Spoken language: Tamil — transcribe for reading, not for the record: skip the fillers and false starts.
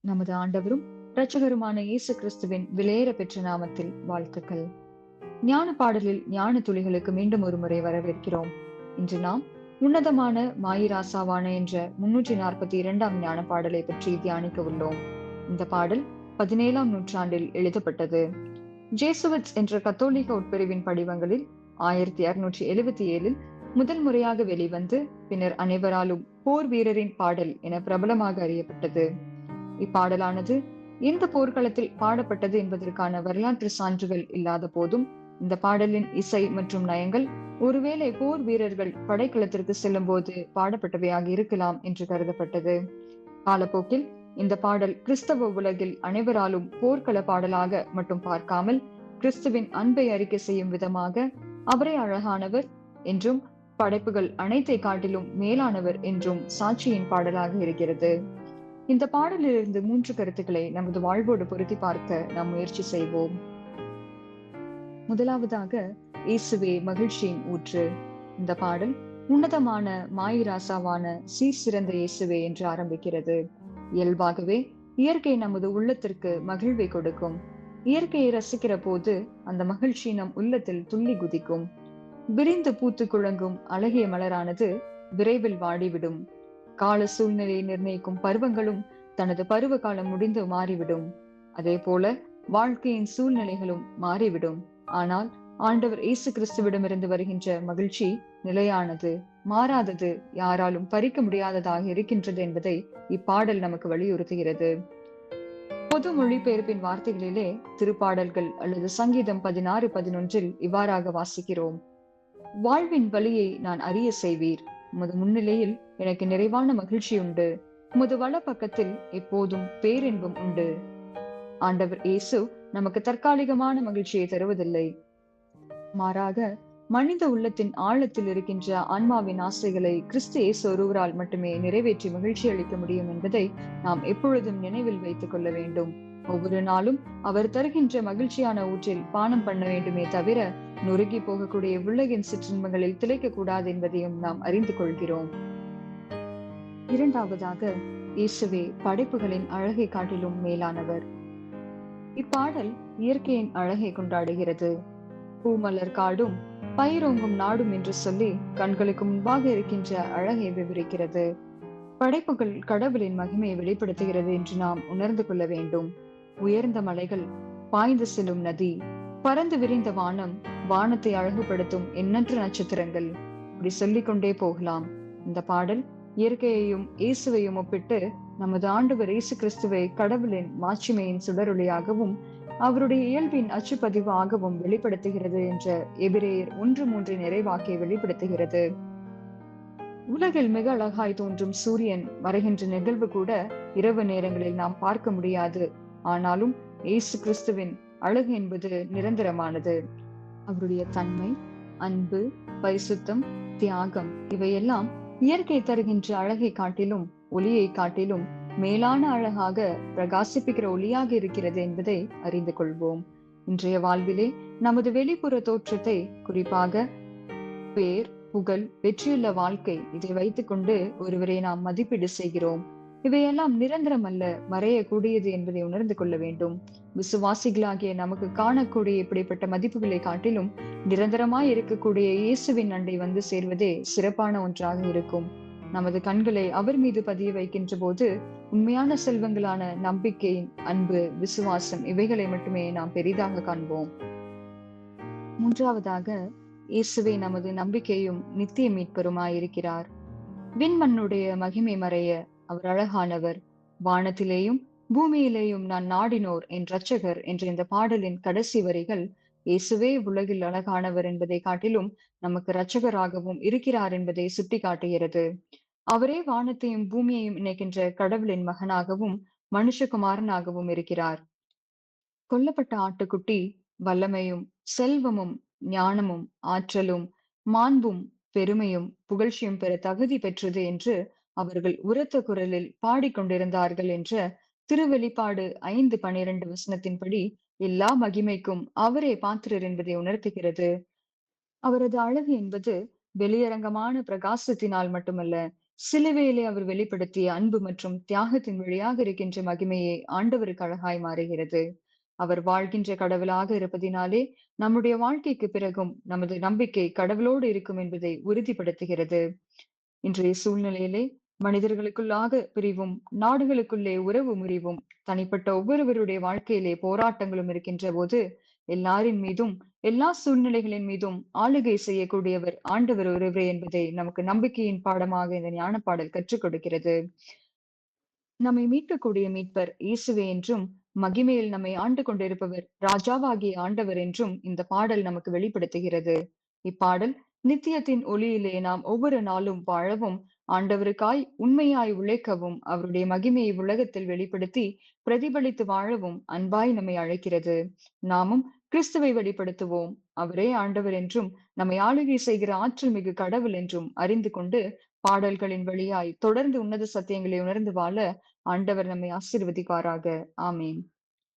நமது ஆண்டவரும் இரட்சகருமான இயேசு கிறிஸ்துவின் விலையேற பெற்ற நாமத்தில் வாழ்த்துக்கள். ஞான பாடலில் ஞான துளிகளுக்கு மீண்டும் ஒரு முறை வரவேற்கிறோம். இன்று நாம் உன்னதமான மாயிராசாவான என்ற 342ஆம் ஞான பாடலை பற்றி தியானிக்க உள்ளோம். இந்த பாடல் 17ஆம் நூற்றாண்டில் எழுதப்பட்டது. ஜேசுவட்ஸ் என்ற கத்தோலிக்க உட்பிரிவின் படிவங்களில் 1677 முதல் முறையாக வெளிவந்து பின்னர் அனைவராலும் போர் வீரரின் பாடல் என பிரபலமாக அறியப்பட்டது. இப்பாடலானது எந்த போர்க்களத்தில் பாடப்பட்டது என்பதற்கான வரலாற்று சான்றுகள் இல்லாத போதும் இந்த பாடலின் இசை மற்றும் நயங்கள் ஒருவேளை போர் வீரர்கள் படைக்களத்திற்கு செல்லும் போது பாடப்பட்டவையாக இருக்கலாம் என்று கருதப்பட்டது. காலப்போக்கில் இந்த பாடல் கிறிஸ்தவ உலகில் அனைவராலும் போர்க்கள பாடலாக மட்டும் பார்க்காமல் கிறிஸ்துவின் அன்பை அறிக்கை செய்யும் விதமாக அவரே அழகானவர் என்றும் படைப்புகள் அனைத்தை காட்டிலும் மேலானவர் என்றும் சாட்சியின் பாடலாக இருக்கிறது. இந்த பாடலிலிருந்து 3 கருத்துக்களை நமது வாழ்வோடு பொருத்தி பார்க்க நாம் முயற்சி செய்வோம். முதலாவதாக, இயேசுவே மகிழ்ச்சியின் ஊற்று. இந்த பாடல் உன்னதமான மாயிராசாவான சீர் சிறந்த இயேசுவே என்று ஆரம்பிக்கிறது. இயல்பாகவே இயற்கை நமது உள்ளத்திற்கு மகிழ்வை கொடுக்கும். இயற்கையை ரசிக்கிற போது அந்த மகிழ்ச்சி நம் உள்ளத்தில் துள்ளி குதிக்கும். விரிந்து பூத்து குழங்கும் அழகிய மலரானது விரைவில் வாடிவிடும். கால சூழ்நிலையை நிர்ணயிக்கும் பருவங்களும் தனது பருவ காலம் முடிந்து மாறிவிடும். அதே போல வாழ்க்கையின் சூழ்நிலைகளும் மாறிவிடும். ஆனால் ஆண்டவர் இயேசு கிறிஸ்துவிடமிருந்து வருகின்ற மகிழ்ச்சி நிலையானது, மாறாதது, யாராலும் பறிக்க முடியாததாக இருக்கின்றது என்பதை இப்பாடல் நமக்கு வலியுறுத்துகிறது. பொது மொழிபெயர்ப்பின் வார்த்தைகளிலே திருப்பாடல்கள் அல்லது சங்கீதம் 16:11 இவ்வாறாக வாசிக்கிறோம். வாழ்வின் வழியை நான் அறிய செய்வீர், உமது முன்னிலையில் எனக்கு நிறைவான மகிழ்ச்சி உண்டு, உமது வல பக்கத்தில் எப்போதும் பேரின்பம் உண்டு. ஆண்டவர் இயேசு நமக்கு தற்காலிகமான மகிழ்ச்சியை தருவதில்லை. மாறாக மனித உள்ளத்தின் ஆழத்தில் இருக்கின்ற ஆன்மாவின் ஆசைகளை கிறிஸ்து இயேசு ஒருவரால் மட்டுமே நிறைவேற்றி மகிழ்ச்சி அளிக்க முடியும் என்பதை நாம் எப்பொழுதும் நினைவில் வைத்துக் கொள்ள வேண்டும். ஒவ்வொரு நாளும் அவர் தருகின்ற மகிழ்ச்சியான ஊற்றில் பானம் பண்ண வேண்டுமே தவிர நொறுங்கி போகக்கூடிய உலகின் சிற்றின்பங்களில் திளைக்க கூடாது என்பதையும் நாம் அறிந்து கொள்கிறோம். இரண்டாவதாக, இயேசுவே படைப்புகளின் அழகை காட்டிலும் மேலானவர். இப்பாடல் இயற்கையின் அழகை கொண்டாடுகிறது. பூமலர் காடும் பயிரோங்கும் நாடும் என்று சொல்லி கண்களுக்கு முன்பாக இருக்கின்ற அழகை விவரிக்கிறது. படைப்புகள் கடவுளின் மகிமையை வெளிப்படுத்துகிறது என்று நாம் உணர்ந்து கொள்ள வேண்டும். உயர்ந்த மலைகள், பாய்ந்து செல்லும் நதி, பறந்து விரிந்த வானம், வானத்தை அழகுபடுத்தும் எண்ணற்ற நட்சத்திரங்கள், இப்படி சொல்லிக் கொண்டே போகலாம். இந்த பாடல் இயற்கையையும் இயேசுவையும் ஒப்பிட்டு நமது ஆண்டவர் இயேசு கிறிஸ்துவை கடவுளின் மாட்சிமையின் சுடரொளியாகவும் அவருடைய இயல்பின் அச்சுப்பதிவாகவும் வெளிப்படுத்துகிறது என்ற எபிரேயர் 1:3 நிறைவாக்கியை வெளிப்படுத்துகிறது. உலகில் மிக அழகாய் தோன்றும் சூரியன் மறைகின்ற நிகழ்வு கூட இரவு நேரங்களில் நாம் பார்க்க முடியாது. ஆனாலும் இயேசு கிறிஸ்துவின் அழகு என்பது நிரந்தரமானது. அவருடைய தன்மை, அன்பு, பரிசுத்தம், தியாகம் இவையெல்லாம் இயற்கை தருகின்ற அழகை காட்டிலும் ஒளியை காட்டிலும் மேலான அழகாக பிரகாசிப்பிக்கிற ஒளியாக இருக்கிறது என்பதை அறிந்து கொள்வோம். இன்றைய வாழ்விலே நமது வெளிப்புற தோற்றத்தை, குறிப்பாக பேர், புகழ், வெற்றியுள்ள வாழ்க்கை, இதை வைத்துக் கொண்டு ஒருவரை நாம் மதிப்பீடு செய்கிறோம். இவையெல்லாம் நிரந்தரம் அல்ல, மறையக்கூடியது என்பதை உணர்ந்து கொள்ள வேண்டும். விசுவாசிகளாகிய நமக்கு காணக்கூடிய இப்படிப்பட்ட மதிப்புகளை காட்டிலும் நிரந்தரமாய் இருக்கக்கூடிய இயேசுவின் அண்டை வந்து சேர்வதே சிறப்பான ஒன்றாக இருக்கும். நமது கண்களை அவர் மீது பதிய வைக்கின்ற போது உண்மையான செல்வங்களான நம்பிக்கை, அன்பு, விசுவாசம் இவைகளை மட்டுமே நாம் பெரிதாக காண்போம். மூன்றாவதாக, இயேசுவே நமது நம்பிக்கையும் நித்திய மீட்பருமாயிருக்கிறார். விண்மண்ணுடைய மகிமை மறைய அவர் அழகானவர், வானத்திலேயும் பூமியிலேயும் நான் நாடினோர் என் இரட்சகர் என்ற இந்த பாடலின் கடைசி வரிகள் இயேசுவே உலகில் அழகானவர் என்பதை காட்டிலும் நமக்கு இரட்சகராகவும் இருக்கிறார் என்பதை சுட்டி காட்டுகிறது. அவரே வானத்தையும் பூமியையும் இணைக்கின்ற கடவுளின் மகனாகவும் மனுஷகுமாரனாகவும் இருக்கிறார். கொல்லப்பட்ட ஆட்டுக்குட்டி வல்லமையும் செல்வமும் ஞானமும் ஆற்றலும் மாண்பும் பெருமையும் புகழ்ச்சியும் பெற தகுதி பெற்றது என்று அவர்கள் உரத்த குரலில் பாடிக்கொண்டிருந்தார்கள் என்ற திருவெளிப்பாடு 5:12 எல்லா மகிமைக்கும் அவரே பாத்திரர் என்பதை உணர்த்துகிறது. அவரது அழகு என்பது வெளியரங்கமான பிரகாசத்தினால் மட்டுமல்ல, சிலுவையிலே அவர் வெளிப்படுத்திய அன்பு மற்றும் தியாகத்தின் வழியாக இருக்கின்ற மகிமையே ஆண்டவருக்கு அழகாய் மாறுகிறது. அவர் வாழ்கின்ற கடவுளாக இருப்பதினாலே நம்முடைய வாழ்க்கைக்கு பிறகும் நமது நம்பிக்கை கடவுளோடு இருக்கும் என்பதை உறுதிப்படுத்துகிறது. இன்றைய சூழ்நிலையிலே மனிதர்களுக்குள்ளாக பிரிவும், நாடுகளுக்குள்ளே உறவு முறிவும், தனிப்பட்ட ஒவ்வொருவருடைய வாழ்க்கையிலே போராட்டங்களும் இருக்கின்ற போது, எல்லாரின் மீதும், எல்லா சூழ்நிலைகளின் மீதும் ஆளுகை செய்யக்கூடியவர் ஆண்டவர் ஒருவரே என்பதை நமக்கு நம்பிக்கையின் பாடமாக இந்த ஞானப்பாடல் கற்றுக் கொடுக்கிறது. நம்மை மீட்கக்கூடிய மீட்பர் இயேசுவே என்றும், மகிமையில் நம்மை ஆண்டு கொண்டிருப்பவர் ராஜாவாகிய ஆண்டவர் என்றும் இந்த பாடல் நமக்கு வெளிப்படுத்துகிறது. இப்பாடல் நித்தியத்தின் ஒளியிலே நாம் ஒவ்வொரு நாளும் வாழவும், ஆண்டவருக்காய் உண்மையாய் உழைக்கவும், அவருடைய மகிமையை உலகத்தில் வெளிப்படுத்தி பிரதிபலித்து வாழவும் அன்பாய் நம்மை அழைக்கிறது. நாமும் கிறிஸ்துவை வெளிப்படுத்துவோம். அவரே ஆண்டவர் என்றும், நம்மை ஆளுகை செய்கிற ஆற்றல் மிகு கடவுள் என்றும் அறிந்து கொண்டு, பாடல்களின் வழியாய் தொடர்ந்து உன்னத சத்தியங்களை உணர்ந்து வாழ ஆண்டவர் நம்மை ஆசீர்வதிப்பாராக. ஆமேன்.